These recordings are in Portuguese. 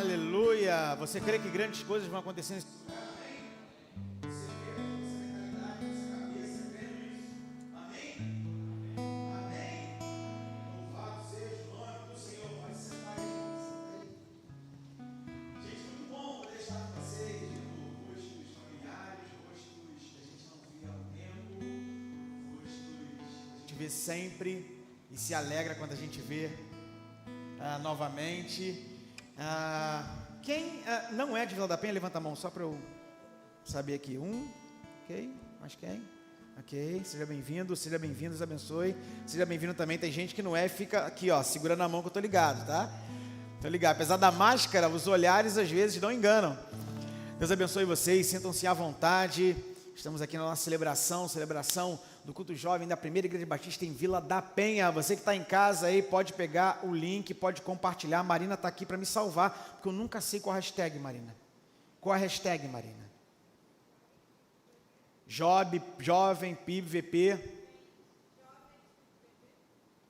Aleluia! Você crê que grandes coisas vão acontecer? Vê sempre e se alegra quando a gente vê novamente. Quem não é de Vila da Penha, levanta a mão só para eu saber aqui. Ok, mas quem? Ok, seja bem-vindo, Deus abençoe. Seja bem-vindo também, tem gente que não é, fica aqui ó, segurando a mão que eu tô ligado, tá? Tô ligado, apesar da máscara, os olhares às vezes não enganam. Deus abençoe vocês, sintam-se à vontade. Estamos aqui na nossa celebração do culto jovem da Primeira Igreja Batista em Vila da Penha. Você que está em casa aí, pode pegar o link, pode compartilhar. A Marina está aqui para me salvar, porque eu nunca sei qual a hashtag, Marina. Qual a hashtag, Marina? Jovem, PIB, VP.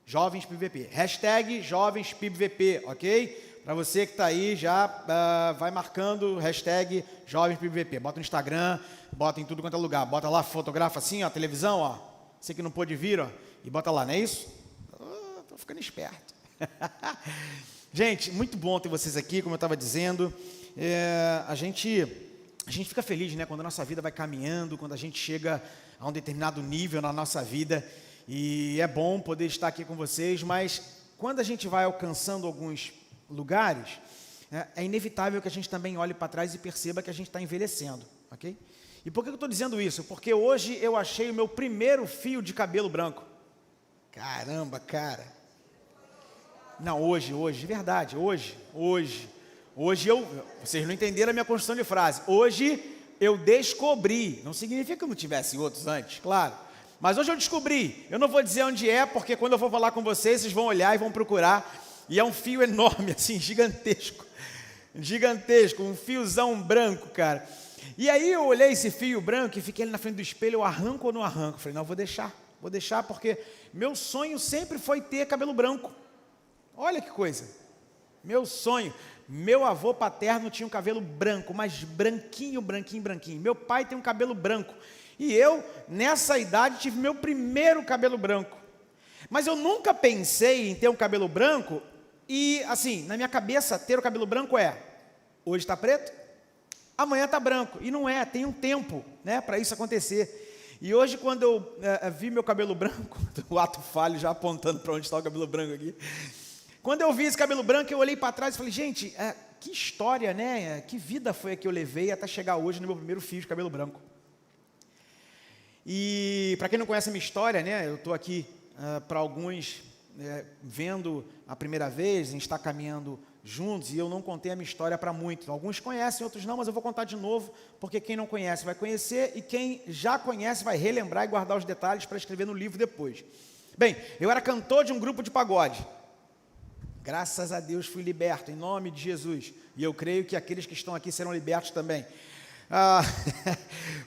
Jovens PIB, VP. Hashtag Jovens PIB, VP, ok? Para você que está aí, já vai marcando hashtag Jovens PIB, VP. Bota no Instagram, bota em tudo quanto é lugar. Bota lá, fotografa assim, ó, televisão, ó. Você que não pôde vir, ó, e bota lá, não é isso? Estou ficando esperto. Gente, muito bom ter vocês aqui, como eu estava dizendo. A gente fica feliz, né, quando a nossa vida vai caminhando, quando a gente chega a um determinado nível na nossa vida. E é bom poder estar aqui com vocês, mas quando a gente vai alcançando alguns lugares, é inevitável que a gente também olhe para trás e perceba que a gente está envelhecendo, ok? E por que eu estou dizendo isso? Porque hoje eu achei o meu primeiro fio de cabelo branco. Caramba, cara. Não, hoje, de verdade, hoje vocês não entenderam a minha construção de frase. Hoje eu descobri, não significa que eu não tivesse outros antes, claro. Mas hoje eu descobri, eu não vou dizer onde é, porque quando eu for falar com vocês, vocês vão olhar e vão procurar. E é um fio enorme, assim, gigantesco, um fiozão branco, cara. E aí eu olhei esse fio branco e fiquei ali na frente do espelho, eu arranco ou não arranco? Falei, não, vou deixar porque meu sonho sempre foi ter cabelo branco. Olha que coisa, meu sonho. Meu avô paterno tinha um cabelo branco, mas branquinho. Meu pai tem um cabelo branco. E eu, nessa idade, tive meu primeiro cabelo branco. Mas eu nunca pensei em ter um cabelo branco e, assim, na minha cabeça, ter o cabelo branco hoje está preto, amanhã está branco. E não é, tem um tempo, né, para isso acontecer. E hoje, quando eu vi meu cabelo branco, o ato falho já apontando para onde está o cabelo branco aqui. Quando eu vi esse cabelo branco, eu olhei para trás e falei, gente, que história, né? Que vida foi a que eu levei até chegar hoje no meu primeiro fio de cabelo branco. E, para quem não conhece a minha história, né, eu estou aqui para alguns vendo a primeira vez, a gente está caminhando juntos e eu não contei a minha história para muitos. Alguns conhecem, outros não, mas eu vou contar de novo, porque quem não conhece vai conhecer e quem já conhece vai relembrar e guardar os detalhes para escrever no livro depois. Bem, eu era cantor de um grupo de pagode. Graças a Deus fui liberto, em nome de Jesus. E eu creio que aqueles que estão aqui serão libertos também.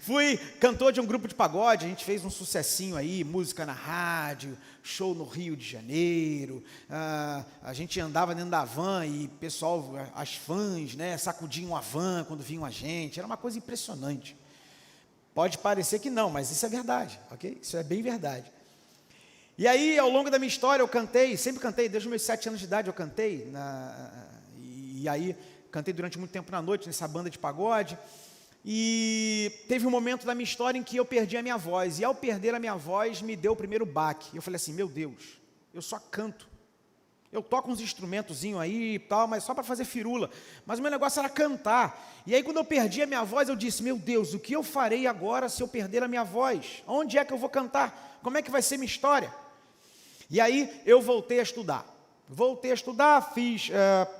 Fui cantor de um grupo de pagode, a gente fez um sucessinho aí, música na rádio, show no Rio de Janeiro, a gente andava dentro da van e pessoal, as fãs, né, sacudiam a van quando vinham a gente, era uma coisa impressionante. Pode parecer que não, mas isso é verdade, ok? Isso é bem verdade. E aí, ao longo da minha história, eu cantei, sempre cantei, desde os meus 7 anos de idade eu cantei, e aí cantei durante muito tempo na noite nessa banda de pagode. E teve um momento da minha história em que eu perdi a minha voz. E ao perder a minha voz, me deu o primeiro baque. Eu falei assim, meu Deus, eu só canto. Eu toco uns instrumentozinhos aí e tal, mas só para fazer firula. Mas o meu negócio era cantar. E aí quando eu perdi a minha voz, eu disse, meu Deus, o que eu farei agora se eu perder a minha voz? Onde é que eu vou cantar? Como é que vai ser minha história? E aí eu voltei a estudar.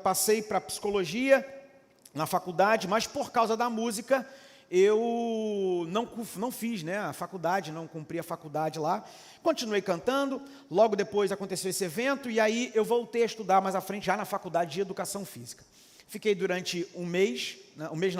Passei para psicologia na faculdade, mas por causa da música, eu não fiz, né, a faculdade, não cumpri a faculdade lá. Continuei cantando, logo depois aconteceu esse evento, e aí eu voltei a estudar mais à frente, já na faculdade de Educação Física. Fiquei durante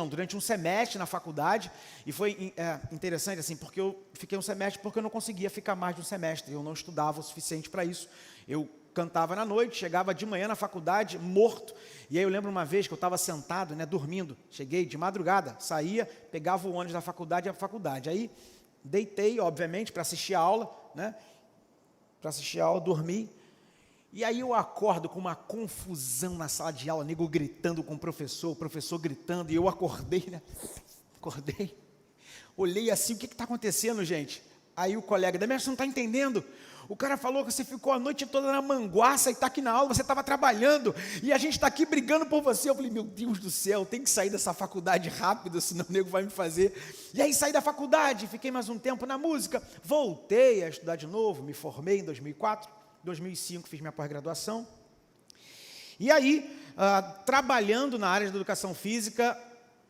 durante um semestre na faculdade, e foi interessante, assim, porque eu fiquei um semestre porque eu não conseguia ficar mais de um semestre, eu não estudava o suficiente para isso. Eu cantava na noite, chegava de manhã na faculdade morto. E aí eu lembro uma vez que eu estava sentado, dormindo. Cheguei de madrugada, saía, pegava o ônibus da faculdade e ia para a faculdade. Aí deitei, obviamente, para assistir a aula, para assistir a aula, dormi. E aí eu acordo com uma confusão na sala de aula, nego gritando com o professor gritando, e eu acordei, Acordei, olhei assim, o que está acontecendo, gente? Aí o colega, Demetrio, você não está entendendo? O cara falou que você ficou a noite toda na manguaça e está aqui na aula, você estava trabalhando, e a gente está aqui brigando por você. Eu falei, meu Deus do céu, tem que sair dessa faculdade rápido, senão o nego vai me fazer. E aí saí da faculdade, fiquei mais um tempo na música, voltei a estudar de novo, me formei em 2004, 2005 fiz minha pós-graduação. E aí, trabalhando na área de educação física,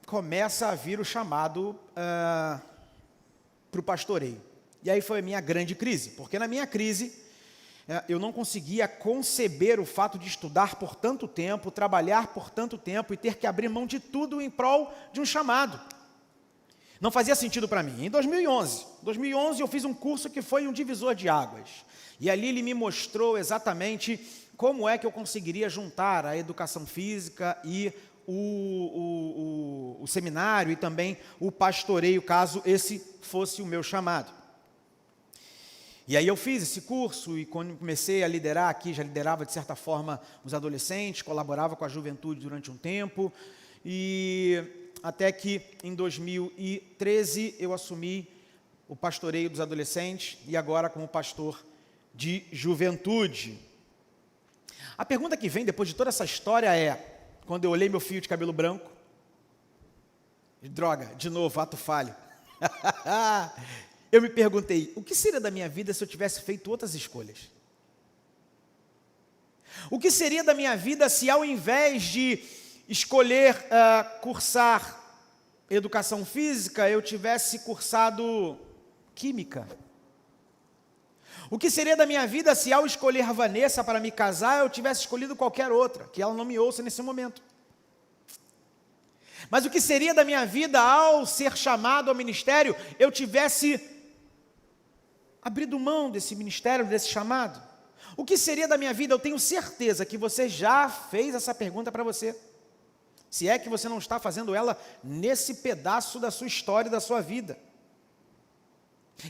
começa a vir o chamado para o pastoreio. E aí foi a minha grande crise, porque na minha crise, eu não conseguia conceber o fato de estudar por tanto tempo, trabalhar por tanto tempo e ter que abrir mão de tudo em prol de um chamado. Não fazia sentido para mim. Em 2011 eu fiz um curso que foi um divisor de águas. E ali ele me mostrou exatamente como é que eu conseguiria juntar a educação física e o seminário e também o pastoreio, caso esse fosse o meu chamado. E aí eu fiz esse curso e quando comecei a liderar aqui, já liderava de certa forma os adolescentes, colaborava com a juventude durante um tempo, e até que em 2013 eu assumi o pastoreio dos adolescentes e agora como pastor de juventude. A pergunta que vem depois de toda essa história é, quando eu olhei meu fio de cabelo branco, droga, de novo, ato falho, eu me perguntei, o que seria da minha vida se eu tivesse feito outras escolhas? O que seria da minha vida se ao invés de escolher cursar educação física, eu tivesse cursado química? O que seria da minha vida se ao escolher Vanessa para me casar, eu tivesse escolhido qualquer outra, que ela não me ouça nesse momento? Mas o que seria da minha vida ao ser chamado ao ministério, eu tivesse abrido mão desse ministério, desse chamado? O que seria da minha vida? Eu tenho certeza que você já fez essa pergunta para você. Se é que você não está fazendo ela nesse pedaço da sua história, da sua vida.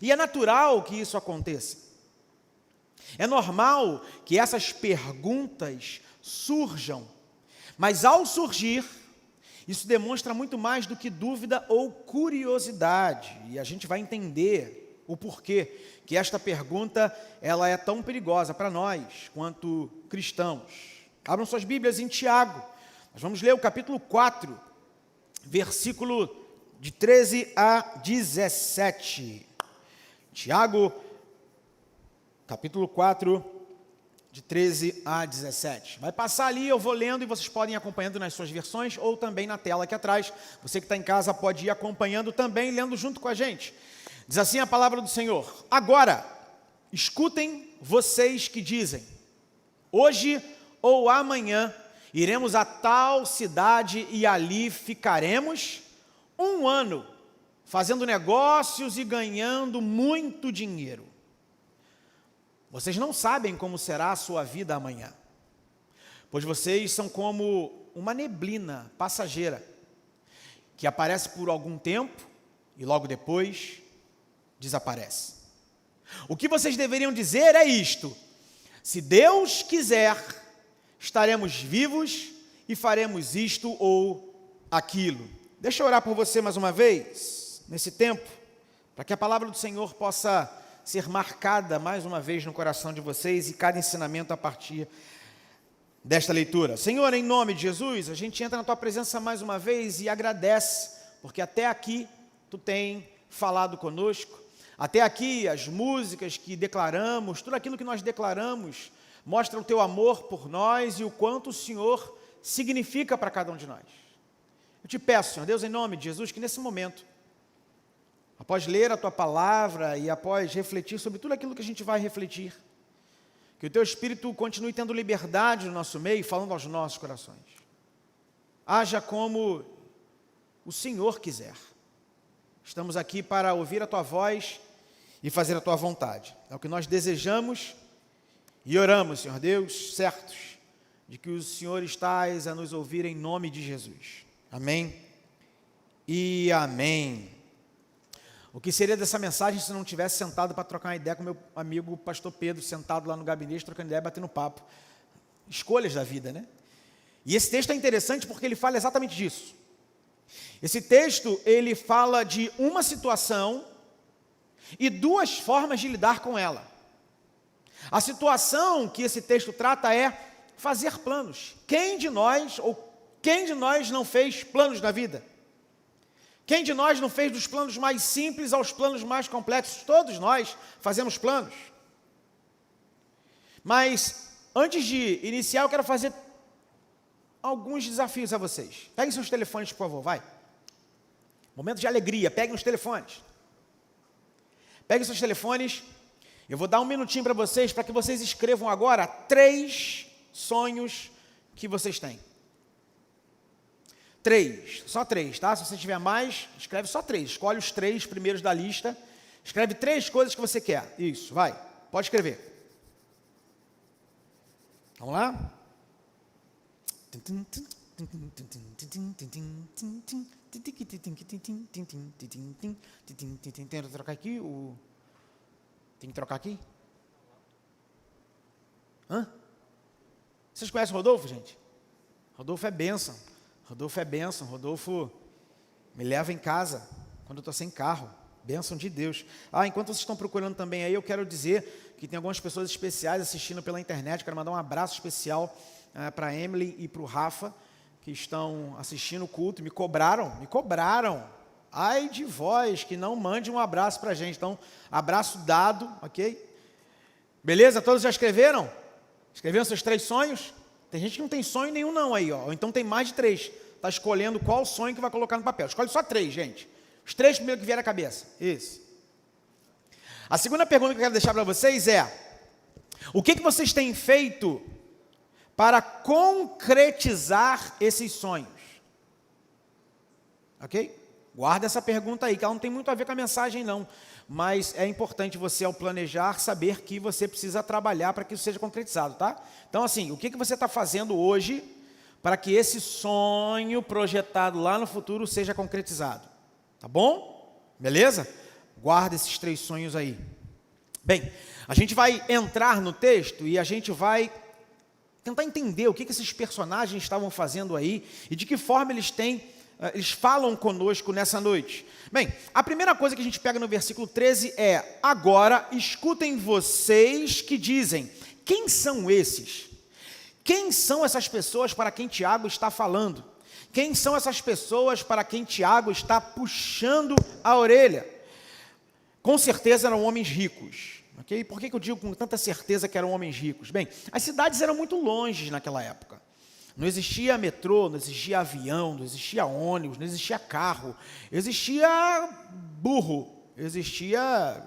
E é natural que isso aconteça. É normal que essas perguntas surjam, mas ao surgir, isso demonstra muito mais do que dúvida ou curiosidade, e a gente vai entender o porquê que esta pergunta ela é tão perigosa para nós, quanto cristãos. Abram suas Bíblias em Tiago, nós vamos ler o capítulo 4, versículo de 13 a 17. Tiago, capítulo 4, de 13 a 17. Vai passar ali, eu vou lendo e vocês podem ir acompanhando nas suas versões ou também na tela aqui atrás. Você que está em casa pode ir acompanhando também, lendo junto com a gente. Diz assim a palavra do Senhor: agora, escutem vocês que dizem, hoje ou amanhã iremos a tal cidade e ali ficaremos um ano, fazendo negócios e ganhando muito dinheiro. Vocês não sabem como será a sua vida amanhã, pois vocês são como uma neblina passageira, que aparece por algum tempo e logo depois desaparece. O que vocês deveriam dizer é isto: se Deus quiser, estaremos vivos e faremos isto ou aquilo. Deixa eu orar por você mais uma vez, nesse tempo, para que a palavra do Senhor possa ser marcada mais uma vez no coração de vocês e cada ensinamento a partir desta leitura. Senhor, em nome de Jesus, a gente entra na Tua presença mais uma vez e agradece, porque até aqui Tu tem falado conosco, até aqui as músicas que declaramos, tudo aquilo que nós declaramos, mostra o Teu amor por nós e o quanto o Senhor significa para cada um de nós. Eu te peço, Senhor Deus, em nome de Jesus, que nesse momento, após ler a Tua palavra e após refletir sobre tudo aquilo que a gente vai refletir, que o Teu Espírito continue tendo liberdade no nosso meio, falando aos nossos corações. Haja como o Senhor quiser. Estamos aqui para ouvir a Tua voz e fazer a Tua vontade. É o que nós desejamos E oramos, Senhor Deus, certos de que o Senhor estás a nos ouvir em nome de Jesus. Amém e amém. O que seria dessa mensagem se não tivesse sentado para trocar uma ideia com meu amigo pastor Pedro, sentado lá no gabinete, trocando ideia, batendo papo. Escolhas da vida, né? E esse texto é interessante porque ele fala exatamente disso. Esse texto, ele fala de uma situação e duas formas de lidar com ela. A situação que esse texto trata é fazer planos. Quem de nós não fez planos na vida? Quem de nós não fez dos planos mais simples aos planos mais complexos? Todos nós fazemos planos. Mas, antes de iniciar, eu quero fazer alguns desafios a vocês. Peguem seus telefones, por favor, vai. Momento de alegria, peguem os telefones. Peguem seus telefones. Eu vou dar um minutinho para vocês, para que vocês escrevam agora 3 sonhos que vocês têm. 3, só 3, tá? Se você tiver mais, escreve só 3. Escolhe os 3 primeiros da lista. Escreve 3 coisas que você quer. Isso, vai. Pode escrever. Vamos lá? Tem que trocar aqui o... Tem que trocar aqui? Hã? Vocês conhecem o Rodolfo, gente? Rodolfo é bênção. Rodolfo me leva em casa quando eu estou sem carro. Bênção de Deus. Enquanto vocês estão procurando também aí, eu quero dizer que tem algumas pessoas especiais assistindo pela internet. Quero mandar um abraço especial para a Emily e para o Rafa, que estão assistindo o culto. Me cobraram. Ai de vós que não mande um abraço para a gente. Então, abraço dado, ok? Beleza? Todos já escreveram? Escreveram seus 3 sonhos? Tem gente que não tem sonho nenhum não aí, ó. Ou então tem mais de 3. Está escolhendo qual sonho que vai colocar no papel. Escolhe só 3, gente. Os 3 primeiros que vieram à cabeça. Isso. A segunda pergunta que eu quero deixar para vocês é: o que vocês têm feito para concretizar esses sonhos? Ok? Guarda essa pergunta aí, que ela não tem muito a ver com a mensagem não. Mas é importante você, ao planejar, saber que você precisa trabalhar para que isso seja concretizado, tá? Então, assim, o que você está fazendo hoje para que esse sonho projetado lá no futuro seja concretizado? Tá bom? Beleza? Guarda esses 3 sonhos aí. Bem, a gente vai entrar no texto e a gente vai tentar entender o que esses personagens estavam fazendo aí e de que forma eles falam conosco nessa noite. Bem, a primeira coisa que a gente pega no versículo 13 é: agora escutem vocês que dizem. Quem são esses? Quem são essas pessoas para quem Tiago está falando? Quem são essas pessoas para quem Tiago está puxando a orelha? Com certeza eram homens ricos. Okay? Por que eu digo com tanta certeza que eram homens ricos? Bem, as cidades eram muito longe naquela época. Não existia metrô, não existia avião, não existia ônibus, não existia carro, existia burro, existia,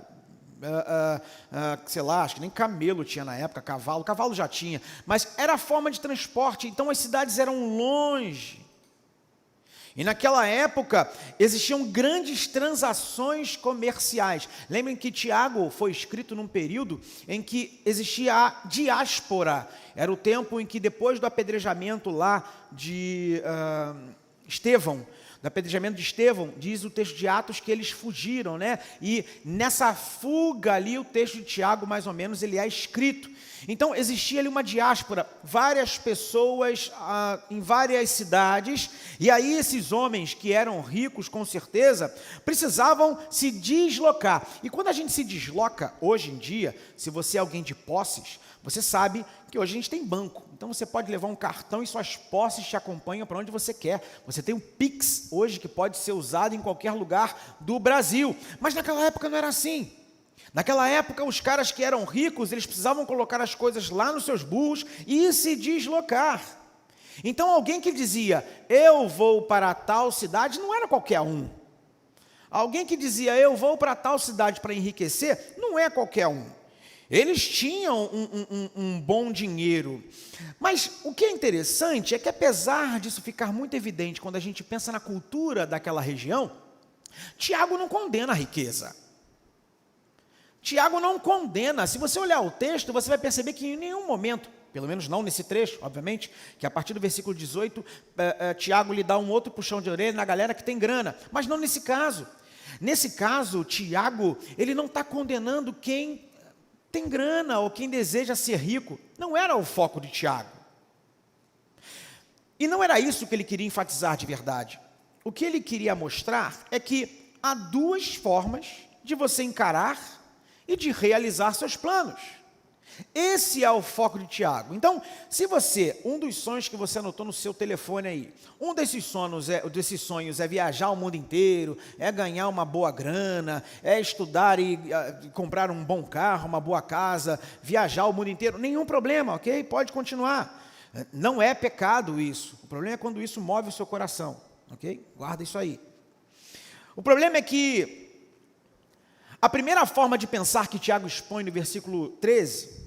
sei lá, acho que nem camelo tinha na época, cavalo já tinha, mas era a forma de transporte, então as cidades eram longe. E naquela época existiam grandes transações comerciais. Lembrem que Tiago foi escrito num período em que existia a diáspora. Era o tempo em que, depois do apedrejamento lá de Estevão, diz o texto de Atos que eles fugiram, né? E nessa fuga ali, o texto de Tiago, mais ou menos, ele é escrito. Então, existia ali uma diáspora, várias pessoas em várias cidades, e aí esses homens que eram ricos, com certeza, precisavam se deslocar. E quando a gente se desloca, hoje em dia, se você é alguém de posses, você sabe que hoje a gente tem banco. Então, você pode levar um cartão e suas posses te acompanham para onde você quer. Você tem um Pix hoje que pode ser usado em qualquer lugar do Brasil. Mas naquela época não era assim. Naquela época, os caras que eram ricos, eles precisavam colocar as coisas lá nos seus burros e se deslocar. Então, alguém que dizia, eu vou para tal cidade, não era qualquer um. Alguém que dizia, eu vou para tal cidade para enriquecer, não é qualquer um. Eles tinham um bom dinheiro. Mas o que é interessante é que, apesar disso ficar muito evidente quando a gente pensa na cultura daquela região, Tiago não condena a riqueza. Tiago não condena. Se você olhar o texto, você vai perceber que em nenhum momento, pelo menos não nesse trecho, obviamente, que a partir do versículo 18, Tiago lhe dá um outro puxão de orelha na galera que tem grana, mas não nesse caso. Nesse caso, Tiago, ele não está condenando quem tem grana ou quem deseja ser rico. Não era o foco de Tiago. E não era isso que ele queria enfatizar de verdade. O que ele queria mostrar é que há duas formas de você encarar e de realizar seus planos. Esse é o foco de Tiago. Então, se você, um dos sonhos que você anotou no seu telefone aí, um desses sonhos é viajar o mundo inteiro, é ganhar uma boa grana, é estudar e comprar um bom carro, uma boa casa, viajar o mundo inteiro, nenhum problema, ok? Pode continuar. Não é pecado isso. O problema é quando isso move o seu coração, ok? Guarda isso aí. O problema é que a primeira forma de pensar que Tiago expõe no versículo 13,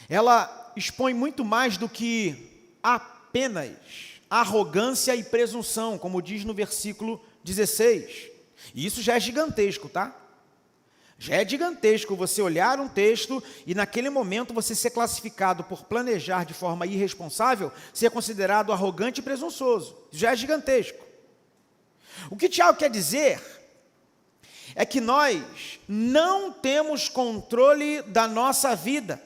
ela expõe muito mais do que apenas arrogância e presunção, como diz no versículo 16. E isso já é gigantesco, tá? Já é gigantesco você olhar um texto e naquele momento você ser classificado por planejar de forma irresponsável, ser considerado arrogante e presunçoso. Já é gigantesco. O que Tiago quer dizer é que nós não temos controle da nossa vida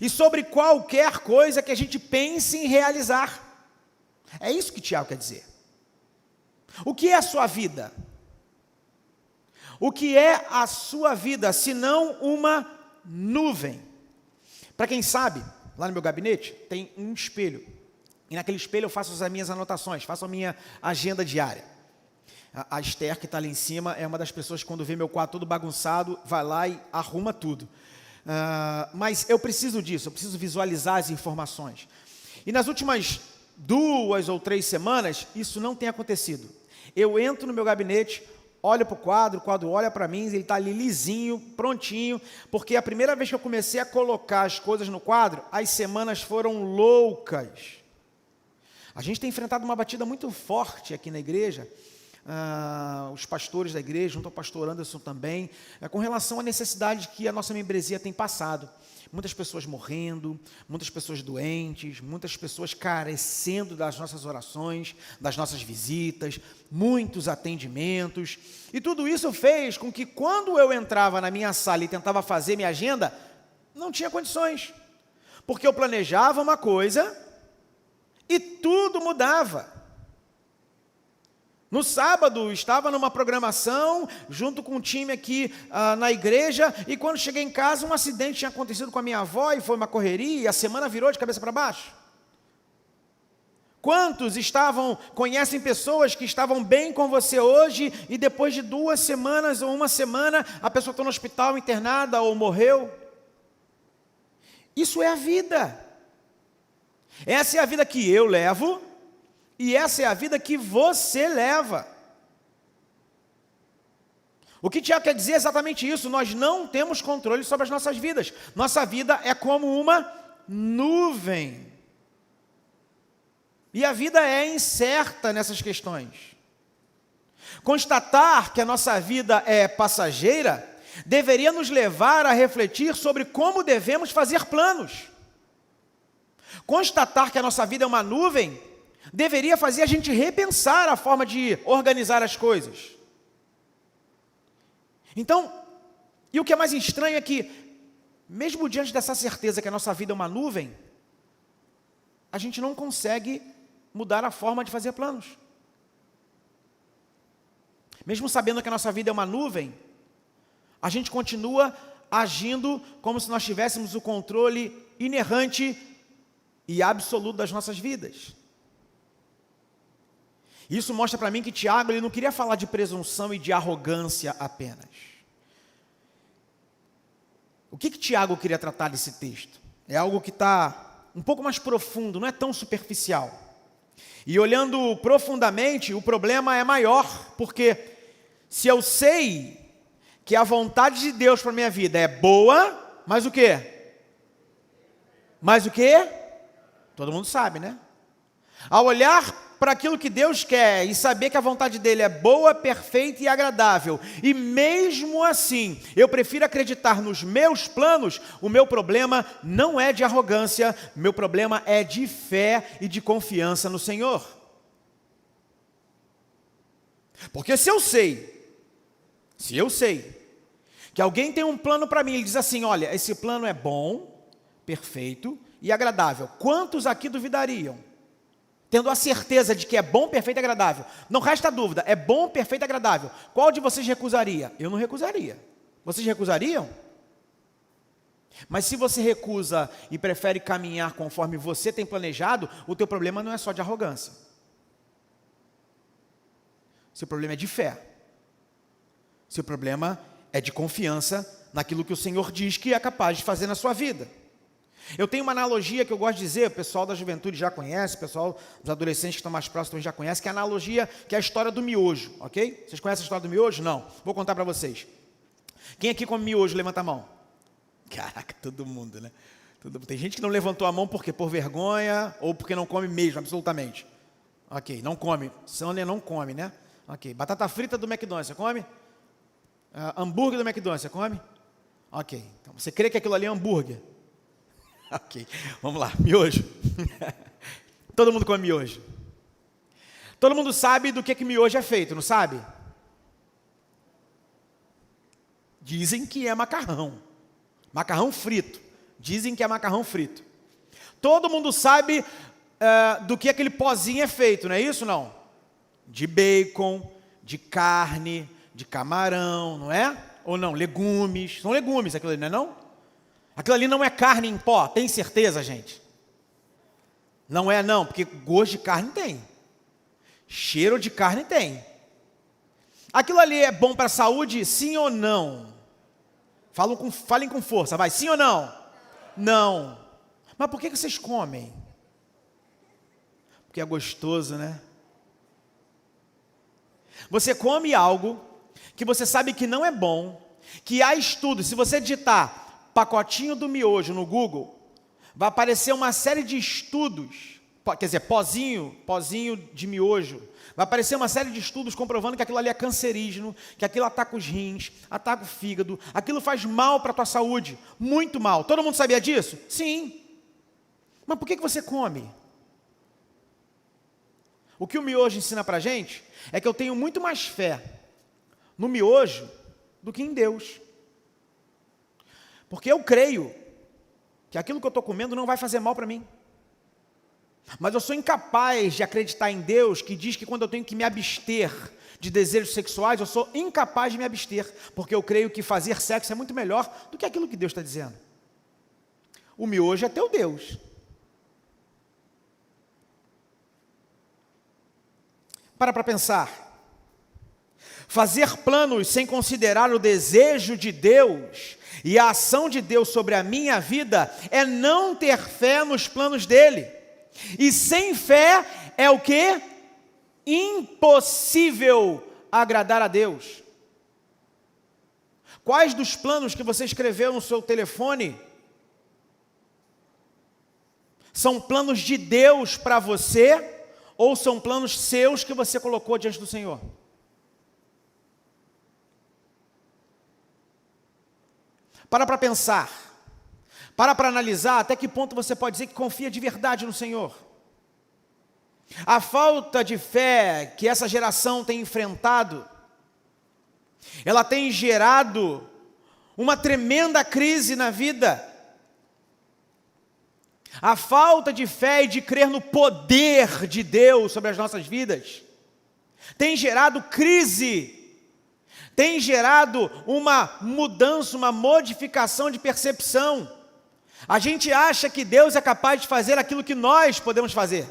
e sobre qualquer coisa que a gente pense em realizar. É isso que Tiago quer dizer. O que é a sua vida? O que é a sua vida, se não uma nuvem? Para quem sabe, lá no meu gabinete tem um espelho. E naquele espelho eu faço as minhas anotações, faço a minha agenda diária. A Esther, que está ali em cima, é uma das pessoas que quando vê meu quarto todo bagunçado, vai lá e arruma tudo. Mas eu preciso disso, eu preciso visualizar as informações. E nas últimas 2 ou 3 semanas, isso não tem acontecido. Eu entro no meu gabinete, olho para o quadro olha para mim, ele está ali lisinho, prontinho, porque a primeira vez que eu comecei a colocar as coisas no quadro, as semanas foram loucas. A gente tem enfrentado uma batida muito forte aqui na igreja, os pastores da igreja, junto ao pastor Anderson também, com relação à necessidade que a nossa membresia tem passado. Muitas pessoas morrendo, muitas pessoas doentes, muitas pessoas carecendo das nossas orações, das nossas visitas, muitos atendimentos. E tudo isso fez com que quando eu entrava na minha sala e tentava fazer minha agenda, não tinha condições. Porque eu planejava uma coisa e tudo mudava. No sábado, estava numa programação, junto com um time aqui na igreja, e quando cheguei em casa, um acidente tinha acontecido com a minha avó, e foi uma correria, e a semana virou de cabeça para baixo. Quantos conhecem pessoas que estavam bem com você hoje, e depois de 2 semanas ou 1 semana, a pessoa está no hospital internada ou morreu? Isso é a vida. Essa é a vida que eu levo, e essa é a vida que você leva. O que Tiago quer dizer é exatamente isso. Nós não temos controle sobre as nossas vidas. Nossa vida é como uma nuvem. E a vida é incerta nessas questões. Constatar que a nossa vida é passageira deveria nos levar a refletir sobre como devemos fazer planos. Constatar que a nossa vida é uma nuvem deveria fazer a gente repensar a forma de organizar as coisas. Então, e o que é mais estranho é que, mesmo diante dessa certeza que a nossa vida é uma nuvem, a gente não consegue mudar a forma de fazer planos. Mesmo sabendo que a nossa vida é uma nuvem, a gente continua agindo como se nós tivéssemos o controle inerrante e absoluto das nossas vidas. Isso mostra para mim que Tiago ele não queria falar de presunção e de arrogância apenas. O que Tiago queria tratar desse texto? É algo que está um pouco mais profundo, não é tão superficial. E olhando profundamente, o problema é maior, porque se eu sei que a vontade de Deus para a minha vida é boa, mas o quê? Mas o quê? Todo mundo sabe, né? Ao olhar para aquilo que Deus quer e saber que a vontade dele é boa, perfeita e agradável, e mesmo assim eu prefiro acreditar nos meus planos, o meu problema não é de arrogância, meu problema é de fé e de confiança no Senhor. Porque se eu sei que alguém tem um plano para mim, ele diz assim, olha, esse plano é bom, perfeito e agradável, quantos aqui duvidariam? Tendo a certeza de que é bom, perfeito e agradável. Não resta dúvida, é bom, perfeito e agradável. Qual de vocês recusaria? Eu não recusaria. Vocês recusariam? Mas se você recusa e prefere caminhar conforme você tem planejado, o teu problema não é só de arrogância. Seu problema é de fé. Seu problema é de confiança naquilo que o Senhor diz que é capaz de fazer na sua vida. Eu tenho uma analogia que eu gosto de dizer, o pessoal da juventude já conhece, o pessoal dos adolescentes que estão mais próximos já conhece, que é a analogia, que é a história do miojo, ok? Vocês conhecem a história do miojo? Não. Vou contar para vocês. Quem aqui come miojo, levanta a mão. Caraca, todo mundo, né? Tem gente que não levantou a mão porque por vergonha ou porque não come mesmo, absolutamente. Ok, não come. Sônia não come, né? Ok, batata frita do McDonald's, você come? Hambúrguer do McDonald's, você come? Ok, então você crê que aquilo ali é hambúrguer? Ok, vamos lá, miojo. Todo mundo come miojo. Todo mundo sabe do que miojo é feito, não sabe? Dizem que é macarrão. Macarrão frito. Dizem que é macarrão frito. Todo mundo sabe do que aquele pozinho é feito, não é isso, não? De bacon, de carne, de camarão, não é? Ou não, legumes. São legumes aquilo ali, não é não? Aquilo ali não é carne em pó, tem certeza, gente? Não é não, porque gosto de carne tem. Cheiro de carne tem. Aquilo ali é bom para a saúde, sim ou não? Falem com força, vai, sim ou não? Não. Mas por que vocês comem? Porque é gostoso, né? Você come algo que você sabe que não é bom, que há estudos, se você digitar pacotinho do miojo no Google, vai aparecer uma série de estudos, quer dizer, pozinho de miojo, vai aparecer uma série de estudos comprovando que aquilo ali é cancerígeno, que aquilo ataca os rins, ataca o fígado, aquilo faz mal para a tua saúde, muito mal. Todo mundo sabia disso? Sim. Mas por que você come? O que o miojo ensina para a gente é que eu tenho muito mais fé no miojo do que em Deus. Porque eu creio que aquilo que eu estou comendo não vai fazer mal para mim. Mas eu sou incapaz de acreditar em Deus, que diz que quando eu tenho que me abster de desejos sexuais, eu sou incapaz de me abster, porque eu creio que fazer sexo é muito melhor do que aquilo que Deus está dizendo. O miojo é teu Deus. Para pensar. Fazer planos sem considerar o desejo de Deus e a ação de Deus sobre a minha vida é não ter fé nos planos dele. E sem fé é o quê? Impossível agradar a Deus. Quais dos planos que você escreveu no seu telefone são planos de Deus para você ou são planos seus que você colocou diante do Senhor? Para pensar, para analisar até que ponto você pode dizer que confia de verdade no Senhor. A falta de fé que essa geração tem enfrentado, ela tem gerado uma tremenda crise na vida. A falta de fé e de crer no poder de Deus sobre as nossas vidas tem gerado crise. Tem gerado uma mudança, uma modificação de percepção. A gente acha que Deus é capaz de fazer aquilo que nós podemos fazer.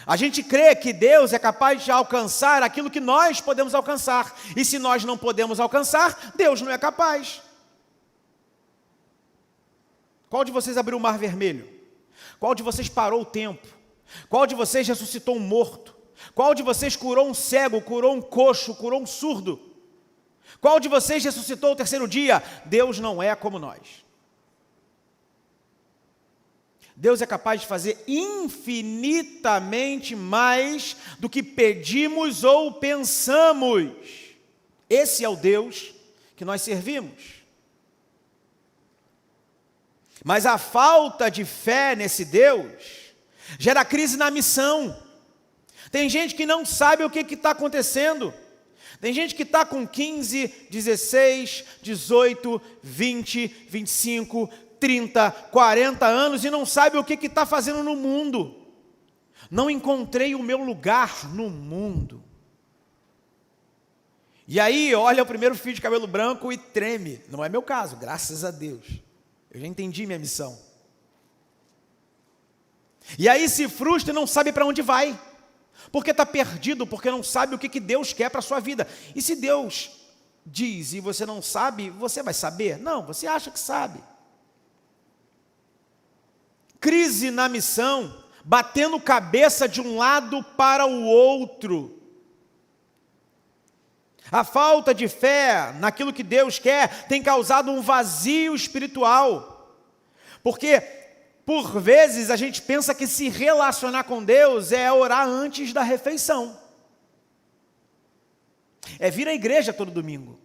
A gente crê que Deus é capaz de alcançar aquilo que nós podemos alcançar. E se nós não podemos alcançar, Deus não é capaz. Qual de vocês abriu o mar vermelho? Qual de vocês parou o tempo? Qual de vocês ressuscitou um morto? Qual de vocês curou um cego, curou um coxo, curou um surdo? Qual de vocês ressuscitou o terceiro dia? Deus não é como nós. Deus é capaz de fazer infinitamente mais do que pedimos ou pensamos. Esse é o Deus que nós servimos. Mas a falta de fé nesse Deus gera crise na missão. Tem gente que não sabe o que está acontecendo. Tem gente que está com 15, 16, 18, 20, 25, 30, 40 anos e não sabe o que está fazendo no mundo. Não encontrei o meu lugar no mundo. E aí olha o primeiro fio de cabelo branco e treme. Não é meu caso, graças a Deus. Eu já entendi minha missão. E aí se frustra e não sabe para onde vai. Porque está perdido, porque não sabe o que Deus quer para a sua vida. E se Deus diz e você não sabe, você vai saber? Não, você acha que sabe. Crise na missão, batendo cabeça de um lado para o outro. A falta de fé naquilo que Deus quer tem causado um vazio espiritual. Porque, por vezes, a gente pensa que se relacionar com Deus é orar antes da refeição. É vir à igreja todo domingo.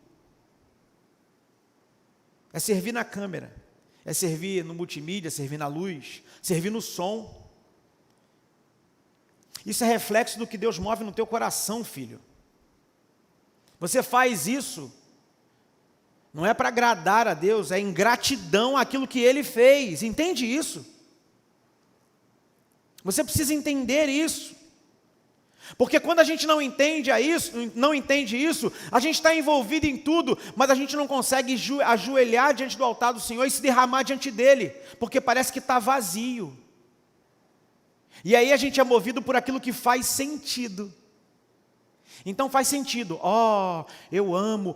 É servir na câmera. É servir no multimídia, servir na luz, servir no som. Isso é reflexo do que Deus move no teu coração, filho. Você faz isso, não é para agradar a Deus, é ingratidão àquilo que Ele fez. Entende isso? Você precisa entender isso. Porque quando a gente não entende isso, a gente está envolvido em tudo, mas a gente não consegue ajoelhar diante do altar do Senhor e se derramar diante dEle, porque parece que está vazio. E aí a gente é movido por aquilo que faz sentido. Então faz sentido, eu amo,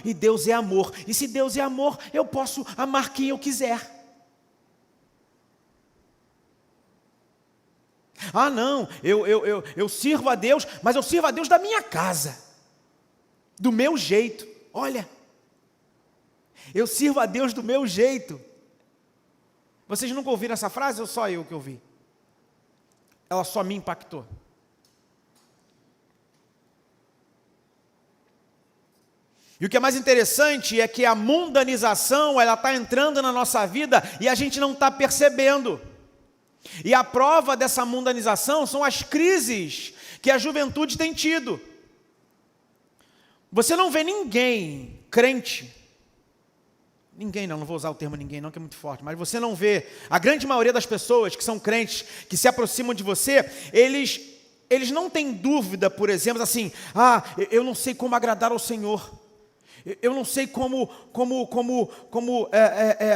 e Deus é amor. E se Deus é amor, eu posso amar quem eu quiser. Não, eu sirvo a Deus, mas eu sirvo a Deus da minha casa, do meu jeito. Olha, eu sirvo a Deus do meu jeito. Vocês nunca ouviram essa frase ou só eu que ouvi? Ela só me impactou. E o que é mais interessante é que a mundanização, ela está entrando na nossa vida e a gente não está percebendo. E a prova dessa mundanização são as crises que a juventude tem tido. Você não vê ninguém crente, não vou usar o termo ninguém não, que é muito forte, mas você não vê, a grande maioria das pessoas que são crentes, que se aproximam de você, eles não têm dúvida, por exemplo, assim, eu não sei como agradar ao Senhor. Eu não sei como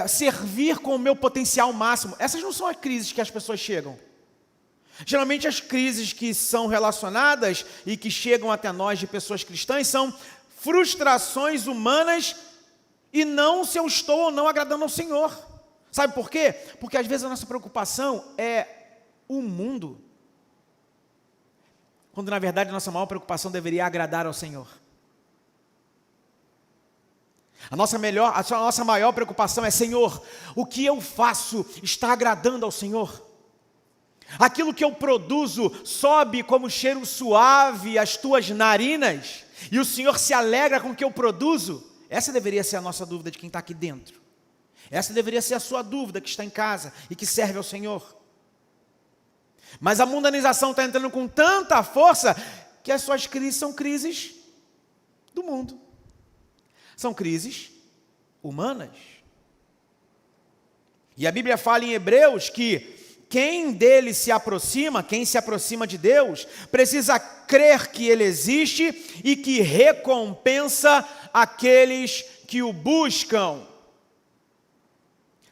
servir com o meu potencial máximo. Essas não são as crises que as pessoas chegam. Geralmente as crises que são relacionadas e que chegam até nós de pessoas cristãs são frustrações humanas e não se eu estou ou não agradando ao Senhor. Sabe por quê? Porque às vezes a nossa preocupação é o mundo, quando na verdade a nossa maior preocupação deveria agradar ao Senhor. A nossa maior preocupação é: Senhor, o que eu faço está agradando ao Senhor? Aquilo que eu produzo sobe como cheiro suave às tuas narinas, e o Senhor se alegra com o que eu produzo? Essa deveria ser a nossa dúvida de quem está aqui dentro. Essa deveria ser a sua dúvida que está em casa e que serve ao Senhor. Mas a mundanização está entrando com tanta força que as suas crises são crises do mundo. São crises humanas. E a Bíblia fala em Hebreus que quem dele se aproxima, quem se aproxima de Deus, precisa crer que Ele existe e que recompensa aqueles que o buscam.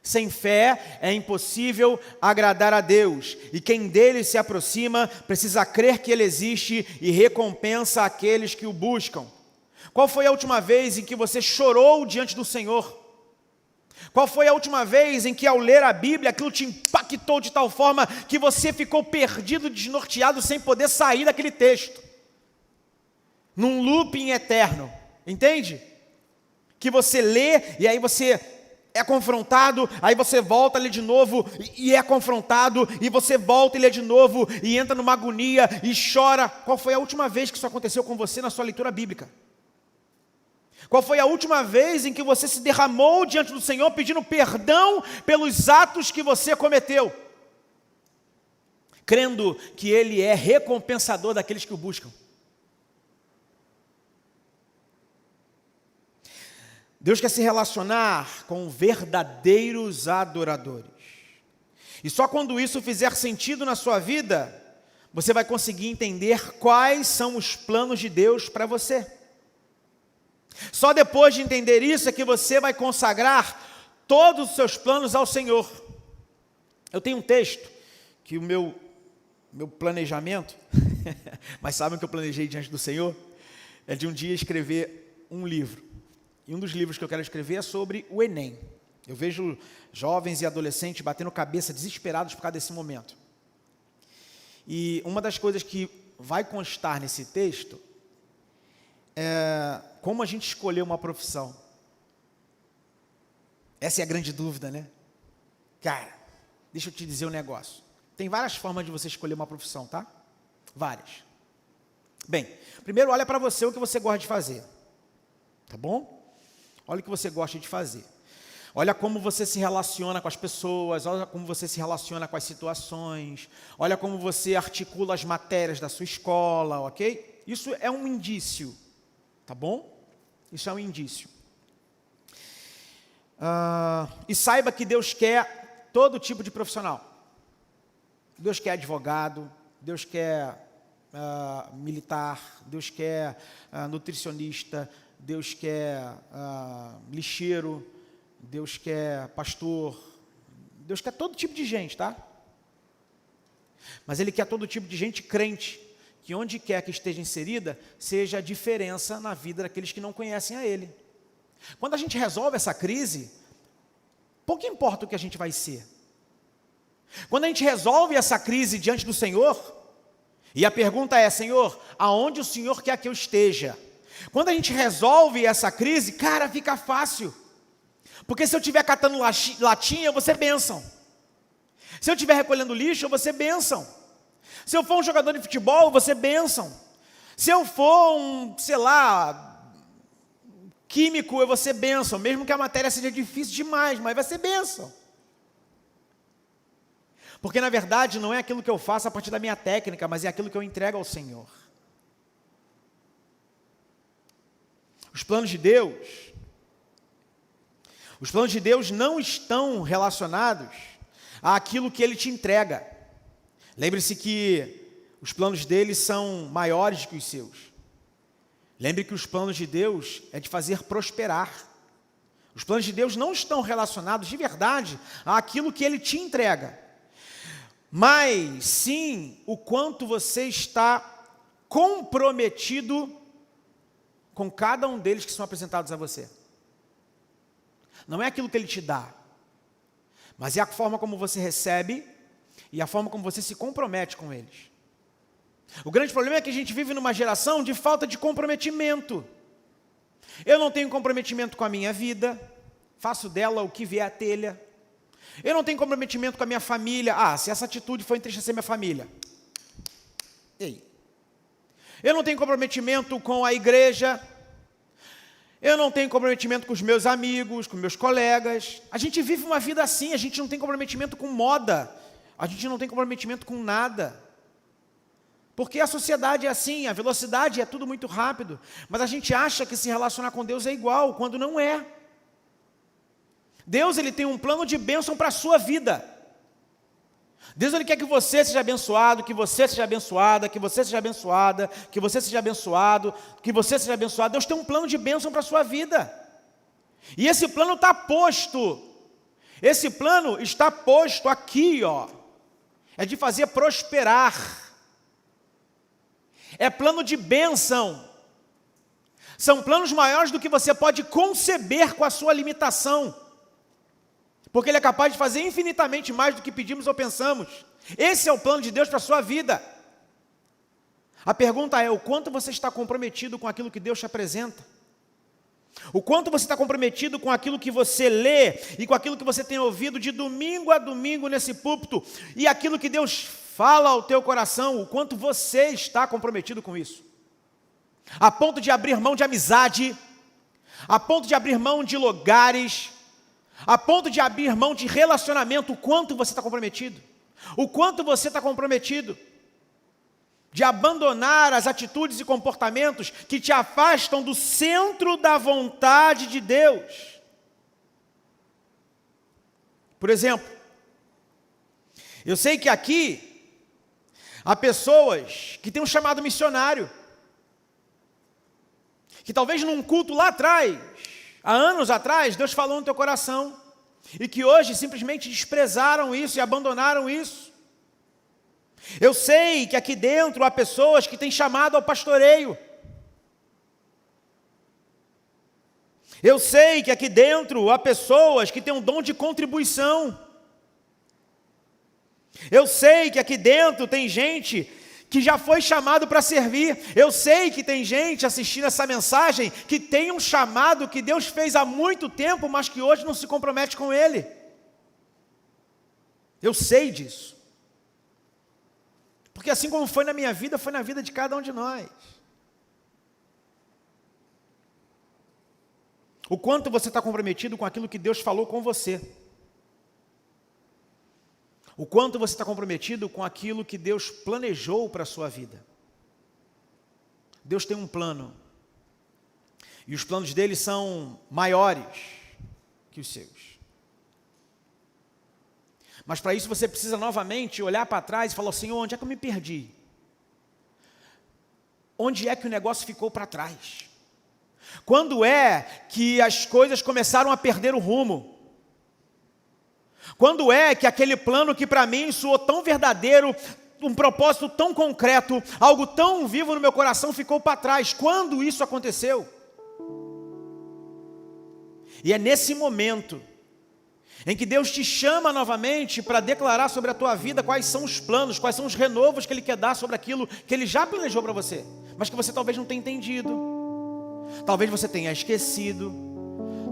Sem fé é impossível agradar a Deus, e quem dele se aproxima precisa crer que Ele existe e recompensa aqueles que o buscam. Qual foi a última vez em que você chorou diante do Senhor? Qual foi a última vez em que, ao ler a Bíblia, aquilo te impactou de tal forma que você ficou perdido, desnorteado, sem poder sair daquele texto? Num looping eterno, entende? Que você lê e aí você é confrontado, aí você volta a ler de novo e é confrontado, e você volta e lê de novo e entra numa agonia e chora. Qual foi a última vez que isso aconteceu com você na sua leitura bíblica? Qual foi a última vez em que você se derramou diante do Senhor pedindo perdão pelos atos que você cometeu, crendo que Ele é recompensador daqueles que o buscam? Deus quer se relacionar com verdadeiros adoradores. E só quando isso fizer sentido na sua vida, você vai conseguir entender quais são os planos de Deus para você. Só depois de entender isso é que você vai consagrar todos os seus planos ao Senhor. Eu tenho um texto que o meu planejamento, mas sabem que eu planejei diante do Senhor, é de um dia escrever um livro. E um dos livros que eu quero escrever é sobre o Enem. Eu vejo jovens e adolescentes batendo cabeça, desesperados por causa desse momento. E uma das coisas que vai constar nesse texto é como a gente escolheu uma profissão. Essa é a grande dúvida, né? Cara, deixa eu te dizer um negócio. Tem várias formas de você escolher uma profissão, tá? Várias. Bem, primeiro olha para você o que você gosta de fazer. Tá bom? Olha o que você gosta de fazer. Olha como você se relaciona com as pessoas, olha como você se relaciona com as situações, olha como você articula as matérias da sua escola, ok? Isso é um indício, tá bom? Isso é um indício. E saiba que Deus quer todo tipo de profissional. Deus quer advogado, Deus quer militar, Deus quer nutricionista, Deus quer lixeiro, Deus quer pastor, Deus quer todo tipo de gente, tá? Mas Ele quer todo tipo de gente crente, que onde quer que esteja inserida, seja a diferença na vida daqueles que não conhecem a Ele. Quando a gente resolve essa crise, pouco importa o que a gente vai ser. Quando a gente resolve essa crise diante do Senhor, e a pergunta é: Senhor, aonde o Senhor quer que eu esteja? Quando a gente resolve essa crise, cara, fica fácil. Porque se eu estiver catando latinha, eu vou ser bênção. Se eu estiver recolhendo lixo, eu vou ser bênção. Se eu for um jogador de futebol, eu vou ser bênção. Se eu for químico, eu vou ser bênção. Mesmo que a matéria seja difícil demais, mas vai ser bênção. Porque na verdade não é aquilo que eu faço a partir da minha técnica, mas é aquilo que eu entrego ao Senhor. Os planos de Deus não estão relacionados àquilo que Ele te entrega. Lembre-se que os planos dele são maiores que os seus. Lembre que os planos de Deus é de fazer prosperar. Os planos de Deus não estão relacionados de verdade àquilo que Ele te entrega, mas sim o quanto você está comprometido com cada um deles que são apresentados a você. Não é aquilo que Ele te dá, mas é a forma como você recebe e a forma como você se compromete com eles. O grande problema é que a gente vive numa geração de falta de comprometimento. Eu não tenho comprometimento com a minha vida, faço dela o que vier a telha. Eu não tenho comprometimento com a minha família. Se essa atitude for entristecer minha família. Ei. Eu não tenho comprometimento com a igreja. Eu não tenho comprometimento com os meus amigos, com meus colegas. A gente vive uma vida assim, a gente não tem comprometimento com moda. A gente não tem comprometimento com nada. Porque a sociedade é assim, a velocidade é tudo muito rápido. Mas a gente acha que se relacionar com Deus é igual, quando não é. Deus, Ele tem um plano de bênção para a sua vida. Deus, Ele quer que você seja abençoado, que você seja abençoada, que você seja abençoada, que você seja abençoado, que você seja abençoado. Deus tem um plano de bênção para a sua vida. E esse plano está posto. Esse plano está posto aqui, ó. É de fazer prosperar. É plano de bênção. São planos maiores do que você pode conceber com a sua limitação. Porque Ele é capaz de fazer infinitamente mais do que pedimos ou pensamos. Esse é o plano de Deus para a sua vida. A pergunta é: o quanto você está comprometido com aquilo que Deus te apresenta? O quanto você está comprometido com aquilo que você lê e com aquilo que você tem ouvido de domingo a domingo nesse púlpito e aquilo que Deus fala ao teu coração, o quanto você está comprometido com isso. A ponto de abrir mão de amizade, a ponto de abrir mão de lugares, a ponto de abrir mão de relacionamento, o quanto você está comprometido. O quanto você está comprometido de abandonar as atitudes e comportamentos que te afastam do centro da vontade de Deus. Por exemplo, eu sei que aqui há pessoas que têm um chamado missionário, que talvez num culto lá atrás, há anos atrás, Deus falou no teu coração, e que hoje simplesmente desprezaram isso e abandonaram isso. Eu sei que aqui dentro há pessoas que têm chamado ao pastoreio. Eu sei que aqui dentro há pessoas que têm um dom de contribuição. Eu sei que aqui dentro tem gente que já foi chamado para servir. Eu sei que tem gente assistindo essa mensagem que tem um chamado que Deus fez há muito tempo, mas que hoje não se compromete com ele. Eu sei disso. Porque assim como foi na minha vida, foi na vida de cada um de nós. O quanto você está comprometido com aquilo que Deus falou com você. O quanto você está comprometido com aquilo que Deus planejou para a sua vida. Deus tem um plano. E os planos dele são maiores que os seus. Mas para isso você precisa novamente olhar para trás e falar: Senhor, onde é que eu me perdi? Onde é que o negócio ficou para trás? Quando é que as coisas começaram a perder o rumo? Quando é que aquele plano que para mim soou tão verdadeiro, um propósito tão concreto, algo tão vivo no meu coração ficou para trás? Quando isso aconteceu? E é nesse momento em que Deus te chama novamente para declarar sobre a tua vida quais são os planos, quais são os renovos que Ele quer dar sobre aquilo que Ele já planejou para você, mas que você talvez não tenha entendido, talvez você tenha esquecido,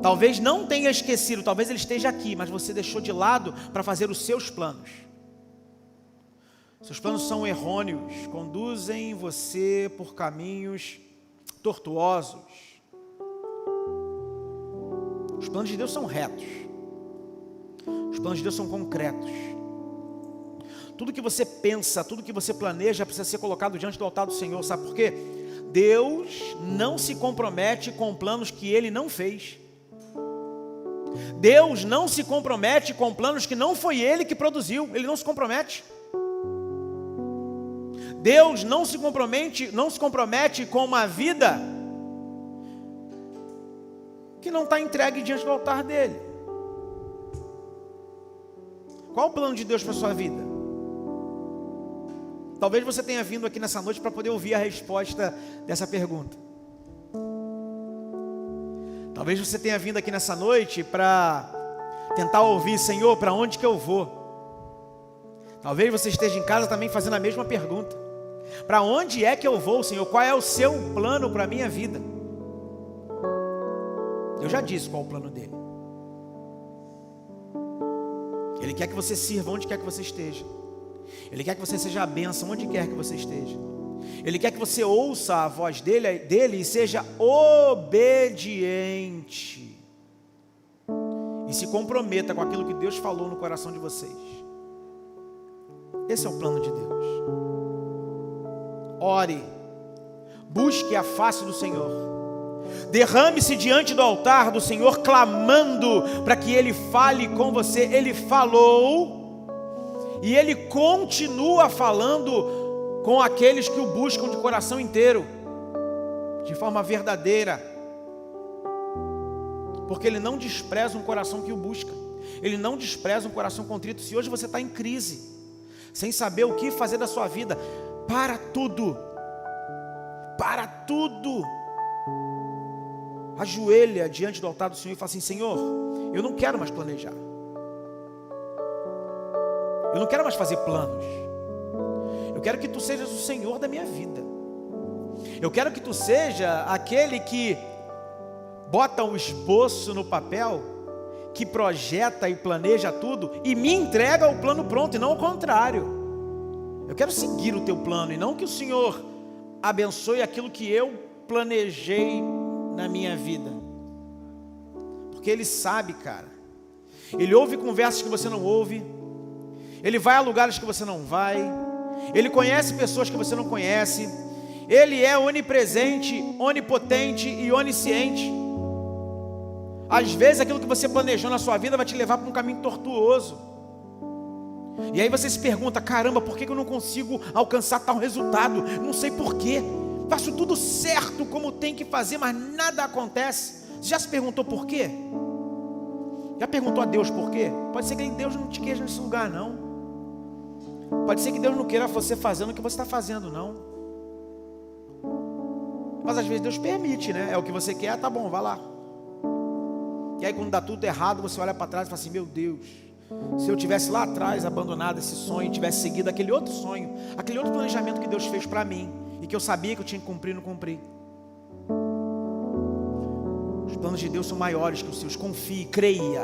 talvez não tenha esquecido, talvez Ele esteja aqui, mas você deixou de lado para fazer os seus planos. Seus planos são errôneos, conduzem você por caminhos tortuosos. Os planos de Deus são retos. Os planos de Deus são concretos. Tudo que você pensa, tudo que você planeja precisa ser colocado diante do altar do Senhor. Sabe por quê? Deus não se compromete com planos que Ele não fez. Deus não se compromete com planos que não foi Ele que produziu. Ele não se compromete. Deus não se compromete com uma vida que não está entregue diante do altar dele. Qual o plano de Deus para a sua vida? Talvez você tenha vindo aqui nessa noite para poder ouvir a resposta dessa pergunta. Talvez você tenha vindo aqui nessa noite para tentar ouvir: Senhor, para onde que eu vou? Talvez você esteja em casa também fazendo a mesma pergunta: para onde é que eu vou, Senhor? Qual é o seu plano para a minha vida? Eu já disse qual é o plano dele. Ele quer que você sirva onde quer que você esteja. Ele quer que você seja a bênção onde quer que você esteja. Ele quer que você ouça a voz dele e seja obediente. E se comprometa com aquilo que Deus falou no coração de vocês. Esse é o plano de Deus. Ore. Busque a face do Senhor. Derrame-se diante do altar do Senhor, clamando para que Ele fale com você. Ele falou e Ele continua falando com aqueles que o buscam de coração inteiro, de forma verdadeira, porque Ele não despreza um coração que o busca. Ele não despreza um coração contrito. Se hoje você está em crise, sem saber o que fazer da sua vida, para tudo, ajoelha diante do altar do Senhor e fala assim: Senhor, eu não quero mais planejar, eu não quero mais fazer planos, eu quero que Tu sejas o Senhor da minha vida, eu quero que Tu seja aquele que bota um esboço no papel, que projeta e planeja tudo, e me entrega o plano pronto, e não o contrário. Eu quero seguir o teu plano, e não que o Senhor abençoe aquilo que eu planejei na minha vida. Porque Ele sabe, cara. Ele ouve conversas que você não ouve. Ele vai a lugares que você não vai. Ele conhece pessoas que você não conhece. Ele é onipresente, onipotente e onisciente. Às vezes aquilo que você planejou na sua vida vai te levar para um caminho tortuoso. E aí você se pergunta, caramba, por que eu não consigo alcançar tal resultado? Não sei porquê. Faço tudo certo como tem que fazer, mas nada acontece. Você já se perguntou por quê? Já perguntou a Deus por quê? Pode ser que Deus não te queira nesse lugar, não. Pode ser que Deus não queira você fazendo o que você está fazendo, não. Mas às vezes Deus permite, né? É o que você quer, tá bom, vai lá. E aí quando dá tudo errado, você olha para trás e fala assim, meu Deus, se eu tivesse lá atrás abandonado esse sonho, tivesse seguido aquele outro sonho, aquele outro planejamento que Deus fez para mim, e que eu sabia que eu tinha que cumprir, não cumpri. Os planos de Deus são maiores que os seus. Confie, creia.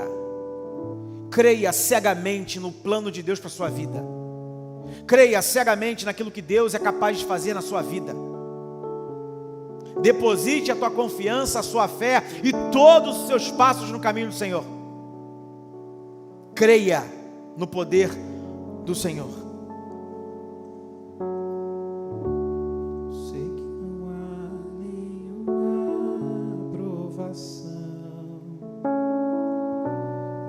Creia cegamente no plano de Deus para a sua vida. Creia cegamente naquilo que Deus é capaz de fazer na sua vida. Deposite a tua confiança, a sua fé e todos os seus passos no caminho do Senhor. Creia no poder do Senhor. Sei que não há nenhuma provação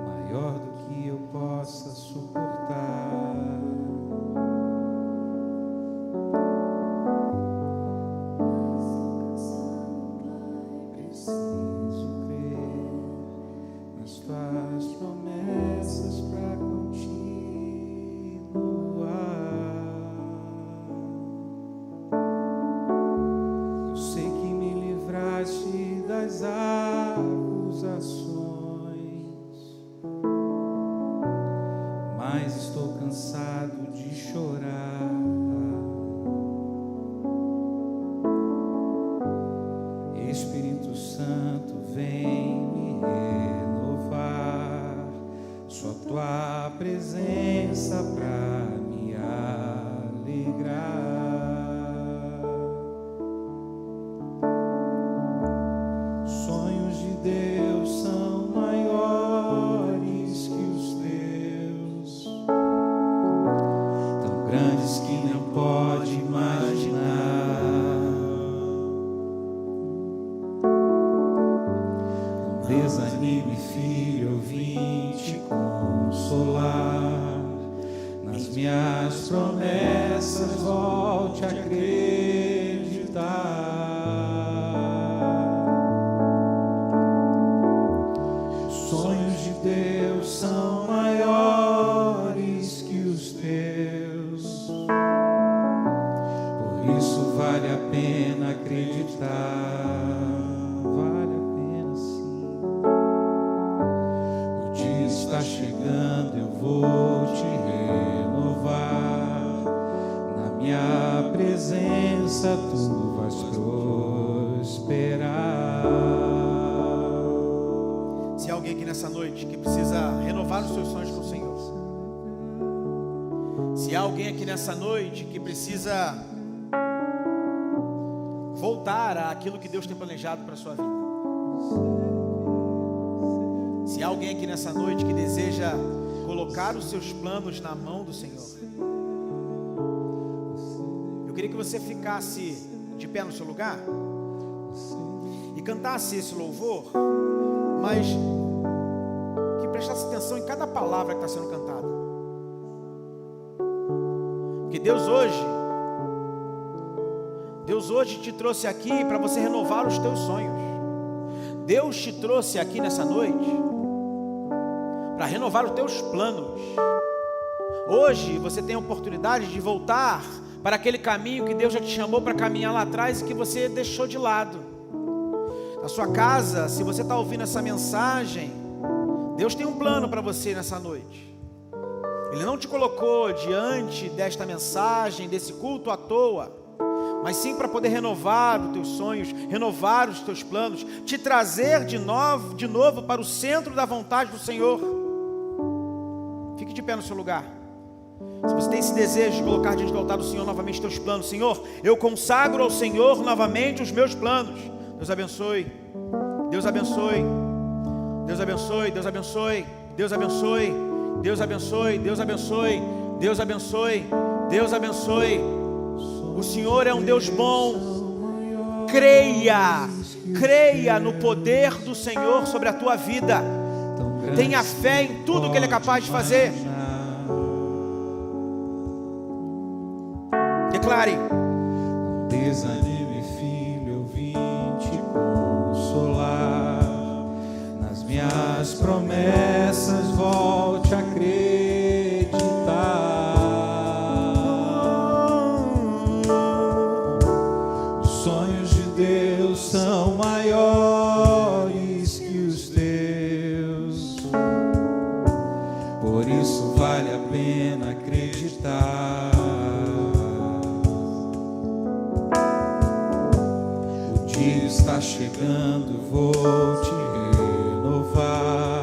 maior do que eu possa suportar. Preciso crer nas tuas promessas para continuar. Eu sei que me livraste das acusações, mas estou cansado de chorar. Espírito Santo, vem me renovar. Só tua presença pra me alegrar. Sonhos de Deus são maiores que os teus, tão grandes que nem pode imaginar. Desanime, filho, eu vim te consolar. Nas minhas promessas, volte a acreditar. Sonhos de Deus são maiores que os teus, por isso vale a pena acreditar. Está chegando, eu vou te renovar. Na minha presença tu vais prosperar. Se há alguém aqui nessa noite que precisa renovar os seus sonhos com o Senhor, se há alguém aqui nessa noite que precisa voltar àquilo que Deus tem planejado para a sua vida, se há alguém aqui nessa noite que deseja colocar os seus planos na mão do Senhor, eu queria que você ficasse de pé no seu lugar e cantasse esse louvor, mas que prestasse atenção em cada palavra que está sendo cantada. Porque Deus hoje te trouxe aqui para você renovar os teus sonhos. Deus te trouxe aqui nessa noite para renovar os teus planos. Hoje você tem a oportunidade de voltar para aquele caminho que Deus já te chamou para caminhar lá atrás e que você deixou de lado. Na sua casa, se você está ouvindo essa mensagem, Deus tem um plano para você nessa noite. Ele não te colocou diante desta mensagem, desse culto à toa, mas sim para poder renovar os teus sonhos, renovar os teus planos, te trazer de novo para o centro da vontade do Senhor. Fique de pé no seu lugar. Se você tem esse desejo de colocar diante do altar do Senhor novamente os teus planos, Senhor, eu consagro ao Senhor novamente os meus planos. Deus abençoe, Deus abençoe, Deus abençoe, Deus abençoe, Deus abençoe, Deus abençoe, Deus abençoe, Deus abençoe, Deus abençoe. O Senhor é um Deus bom. Creia, creia no poder do Senhor sobre a tua vida. Tenha fé em tudo que Ele é capaz de fazer. Declare. Não desanime, filho, eu vim te consolar. Nas minhas promessas volte a acreditar. Os sonhos de Deus são maiores que os teus. Por isso vale a pena acreditar. Está chegando, vou te renovar.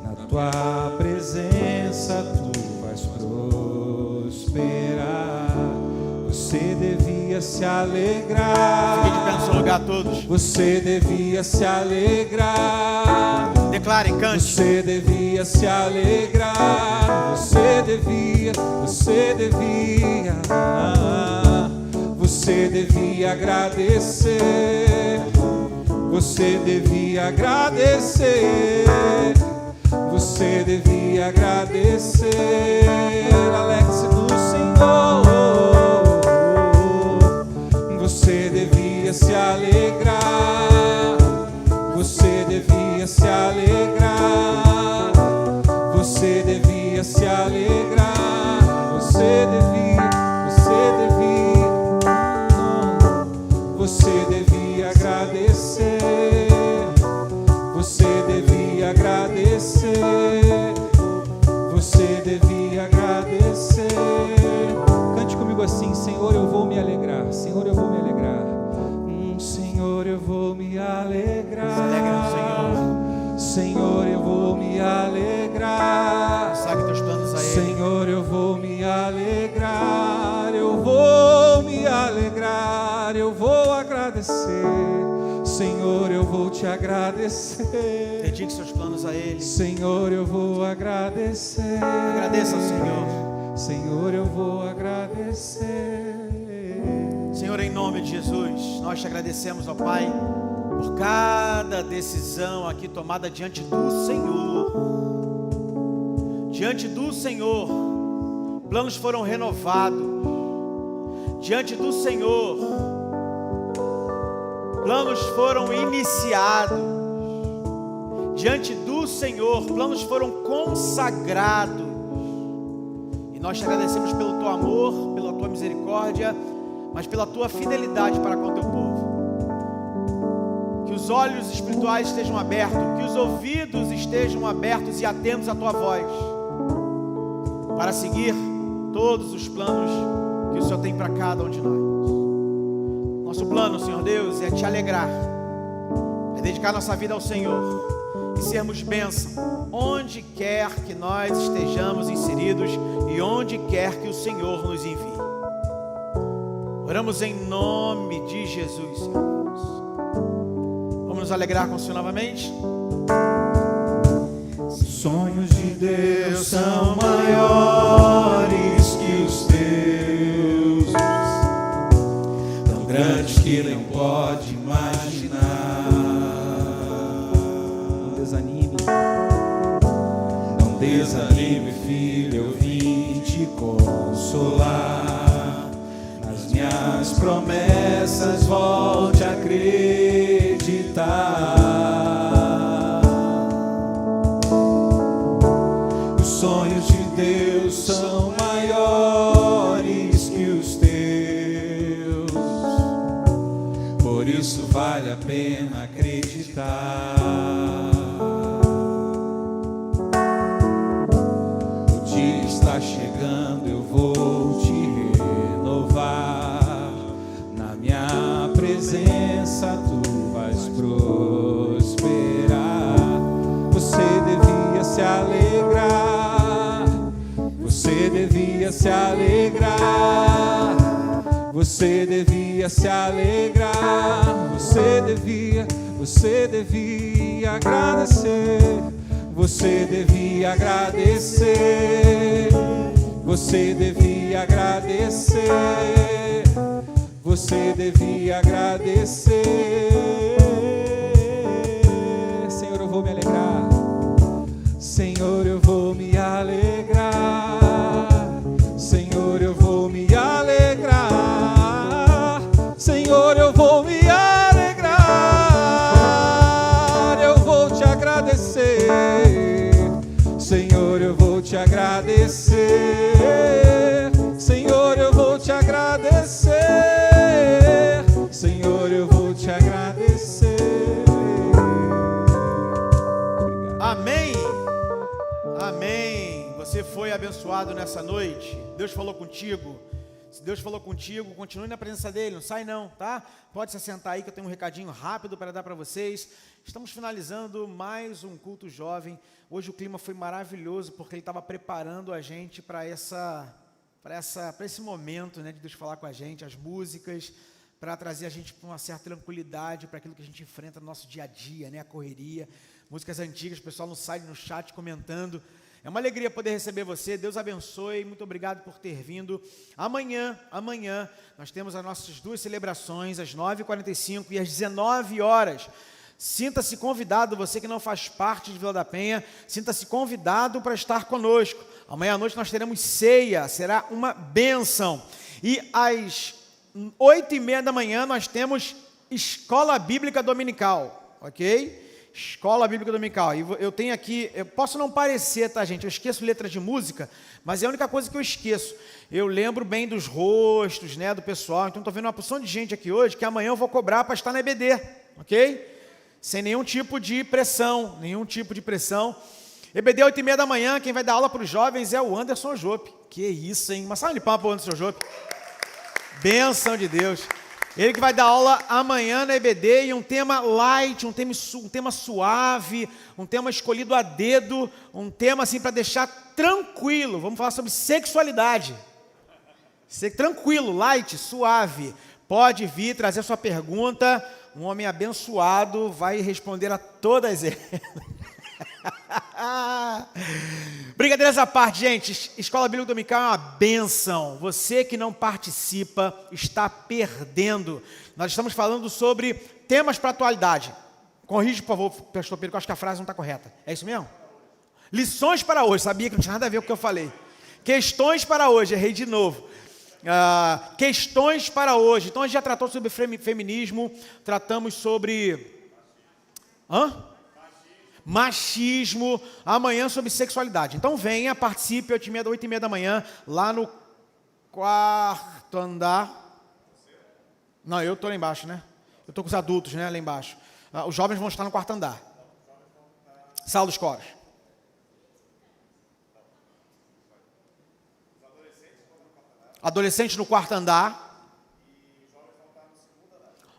Na tua presença tu vais prosperar. Você devia se alegrar. Fique de pé no seu lugar, todos. Você devia se alegrar. Declare, cante. Você devia se alegrar. Você devia. Você devia agradecer. Você devia agradecer. Você devia agradecer. Alegre-se no Senhor. Você devia se alegrar. Você devia se alegrar. Você devia se alegrar. Você devia. Você devia agradecer. Você devia agradecer. Você devia agradecer. Cante comigo assim: Senhor, eu vou me alegrar. Senhor, eu vou me alegrar. Senhor, eu vou me alegrar. Se alegre no Senhor. Senhor, eu vou me alegrar. Saque teus planos a Ele. Senhor, eu vou me alegrar. Eu vou me alegrar. Eu vou agradecer. Senhor, eu vou te agradecer. Dedique seus planos a Ele. Senhor, eu vou agradecer. Agradeça ao Senhor. Senhor, eu vou agradecer. Senhor, em nome de Jesus, nós te agradecemos, ó Pai, por cada decisão aqui tomada diante do Senhor. Diante do Senhor, planos foram renovados. Diante do Senhor, planos foram iniciados. Diante do Senhor, planos foram consagrados. E nós te agradecemos pelo teu amor, pela tua misericórdia, mas pela tua fidelidade para com o teu povo. Que os olhos espirituais estejam abertos, que os ouvidos estejam abertos e atentos à tua voz, para seguir todos os planos que o Senhor tem para cada um de nós. Nosso plano, Senhor Deus, é te alegrar, é dedicar nossa vida ao Senhor e sermos bênção onde quer que nós estejamos inseridos e onde quer que o Senhor nos envie. Oramos em nome de Jesus, Senhor. Vamos nos alegrar com o Senhor novamente? Os sonhos de Deus são maiores que os teus, tão grandes que nem pode imaginar. Não desanime, não desanime, filho, eu vim te consolar. Nas minhas promessas volte a acreditar. Os sonhos de Deus são maiores que os teus, por isso vale a pena acreditar. O dia está chegando, eu vou te renovar. presença tu vais prosperar. Você devia se alegrar, você devia se alegrar, você devia se alegrar, você devia agradecer, você devia agradecer, você devia agradecer, você devia agradecer. Senhor, eu vou me alegrar, Senhor, eu vou me alegrar, Senhor, eu vou me alegrar, Senhor, eu vou me alegrar, eu vou te agradecer, Senhor, eu vou te agradecer, Senhor, eu vou te agradecer, Senhor, eu vou te agradecer. Amém. Amém. Você foi abençoado nessa noite. Deus falou contigo. Se Deus falou contigo, continue na presença dele. Não sai não, tá? Pode se assentar aí que eu tenho um recadinho rápido para dar para vocês. Estamos finalizando mais um culto jovem. Hoje o clima foi maravilhoso porque ele estava preparando a gente para esse momento, né, de Deus falar com a gente, as músicas, para trazer a gente para uma certa tranquilidade, para aquilo que a gente enfrenta no nosso dia a dia, né, a correria. Músicas antigas, o pessoal não sai no chat comentando. É uma alegria poder receber você. Deus abençoe. Muito obrigado por ter vindo. Amanhã, nós temos as nossas duas celebrações, às 9h45 e às 19 horas. Sinta-se convidado, você que não faz parte de Vila da Penha, sinta-se convidado para estar conosco. Amanhã à noite nós teremos ceia, será uma bênção. E às 8h30 da manhã nós temos Escola Bíblica Dominical, ok? Escola Bíblica Dominical. E eu tenho aqui, eu posso não parecer, tá, gente? Eu esqueço letras de música, mas é a única coisa que eu esqueço. Eu lembro bem dos rostos, né, do pessoal. Então estou vendo uma porção de gente aqui hoje que amanhã eu vou cobrar para estar na EBD, ok? Sem nenhum tipo de pressão, EBD 8h30 da manhã, quem vai dar aula para os jovens é o Anderson Jope. Que isso, hein? Uma salva de palmas para o Anderson Jope. Bênção de Deus. Ele que vai dar aula amanhã na EBD, e um tema light, um tema suave, um tema escolhido a dedo, um tema assim para deixar tranquilo. Vamos falar sobre sexualidade. Tranquilo, light, suave. Pode vir trazer sua pergunta. Um homem abençoado vai responder a todas elas. Brincadeiras à parte, gente. Escola Bíblica Dominical é uma bênção. Você que não participa está perdendo. Nós estamos falando sobre temas para a atualidade. Corrige, por favor, pastor Pedro, que eu acho que a frase não está correta. É isso mesmo? Lições para hoje. Sabia que não tinha nada a ver com o que eu falei. Questões para hoje. Errei de novo. Questões para hoje. Então a gente já tratou sobre feminismo. Tratamos sobre... machismo, amanhã sobre sexualidade. Então venha, participe, 8h30 da manhã, lá no quarto andar. Não, eu estou lá embaixo, né? Eu estou com os adultos, né, lá embaixo. Os jovens vão estar no quarto andar. Sala dos coros. Adolescentes no quarto andar.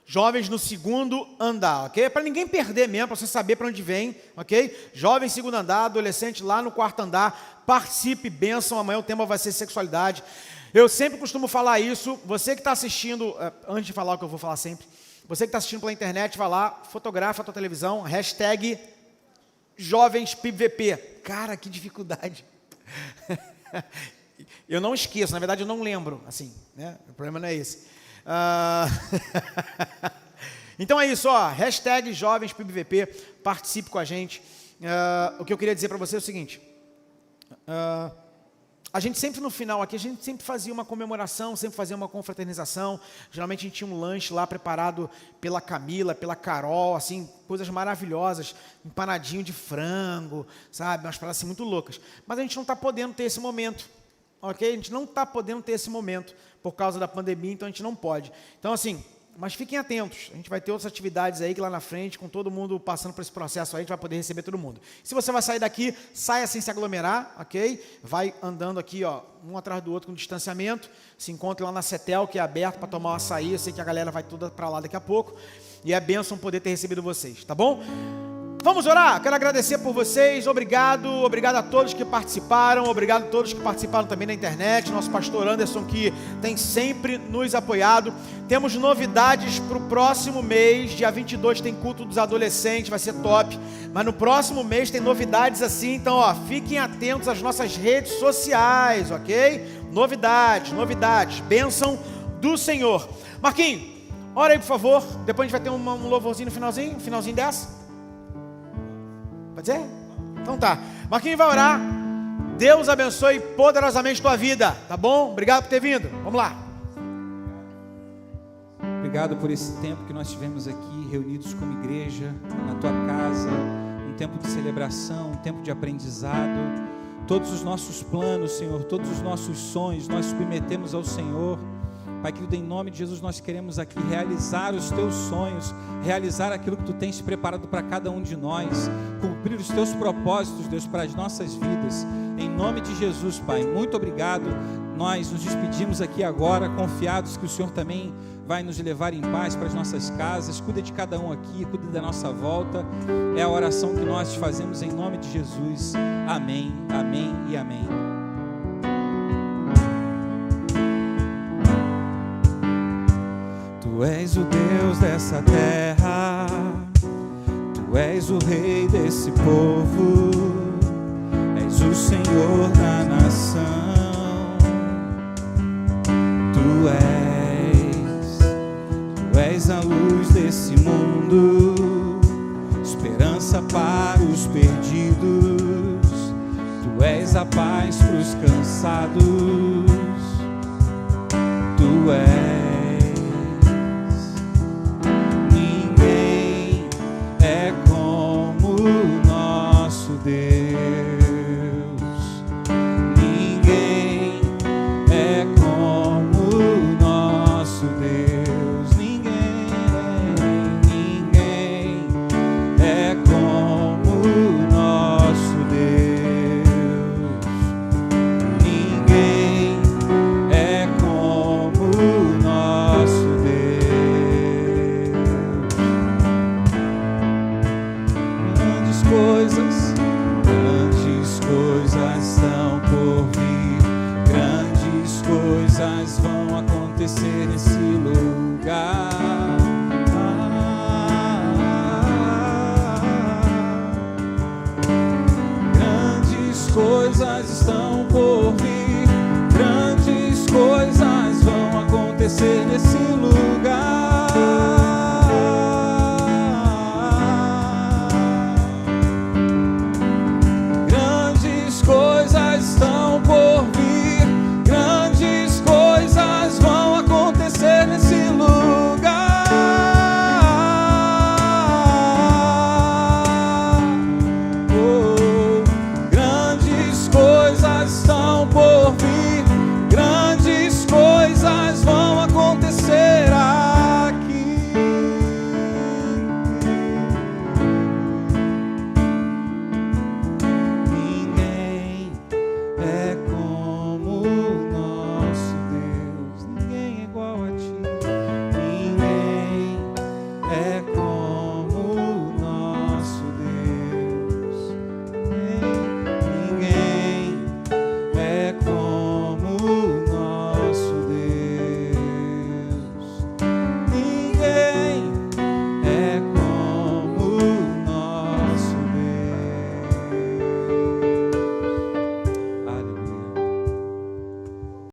Jovens no segundo andar, ok? Para ninguém perder mesmo, para você saber para onde vem, ok? Jovens segundo andar, adolescente lá no quarto andar, participe, bênção, amanhã o tema vai ser sexualidade. Eu sempre costumo falar isso, você que está assistindo, antes de falar o que eu vou falar sempre, você que está assistindo pela internet, vai lá, fotografa a tua televisão, hashtag JovensPIBVP. Cara, que dificuldade. Eu não esqueço, na verdade eu não lembro, assim, né? O problema não é esse. Então é isso, ó, hashtag JovensPIBVP, participe com a gente. O que eu queria dizer para você é o seguinte, a gente sempre no final aqui, a gente sempre fazia uma comemoração, sempre fazia uma confraternização, geralmente a gente tinha um lanche lá preparado pela Camila, pela Carol, assim, coisas maravilhosas, empanadinho de frango, sabe, umas paradas assim muito loucas, mas a gente não está podendo ter esse momento, ok? A gente não está podendo ter esse momento, por causa da pandemia, então a gente não pode. Então, assim, Mas fiquem atentos, a gente vai ter outras atividades aí que lá na frente, com todo mundo passando por esse processo aí, a gente vai poder receber todo mundo. Se você vai sair daqui, saia sem se aglomerar, ok? Vai andando aqui, ó, um atrás do outro com distanciamento, se encontre lá na CETEL, que é aberto para tomar um açaí, eu sei que a galera vai toda para lá daqui a pouco, e é bênção poder ter recebido vocês, tá bom? Vamos orar? Quero agradecer por vocês, obrigado a todos que participaram, obrigado a todos que participaram também na internet, nosso pastor Anderson que tem sempre nos apoiado. Temos novidades para o próximo mês, dia 22 tem culto dos adolescentes, vai ser top, mas no próximo mês tem novidades assim, então ó, fiquem atentos às nossas redes sociais, ok? Novidades, bênção do Senhor. Marquinhos, ora aí por favor, depois a gente vai ter um louvorzinho no finalzinho dessa. Pode ser? Então tá. Marquinhos vai orar. Deus abençoe poderosamente tua vida, tá bom? Obrigado por ter vindo. Vamos lá. Obrigado por esse tempo que nós tivemos aqui reunidos como igreja, na tua casa, um tempo de celebração, um tempo de aprendizado. Todos os nossos planos, Senhor, todos os nossos sonhos, nós submetemos ao Senhor. Pai querido, em nome de Jesus, nós queremos aqui realizar os teus sonhos, realizar aquilo que tu tens preparado para cada um de nós, cumprir os teus propósitos, Deus, para as nossas vidas. Em nome de Jesus, Pai, muito obrigado. Nós nos despedimos aqui agora, confiados que o Senhor também vai nos levar em paz para as nossas casas. Cuida de cada um aqui, cuida da nossa volta. É a oração que nós fazemos em nome de Jesus. Amém, amém e amém. Tu és o Deus dessa terra, Tu és o Rei desse povo, és o Senhor da nação. Tu és a luz desse mundo, esperança para os perdidos. Tu és a paz para os cansados. Tu és.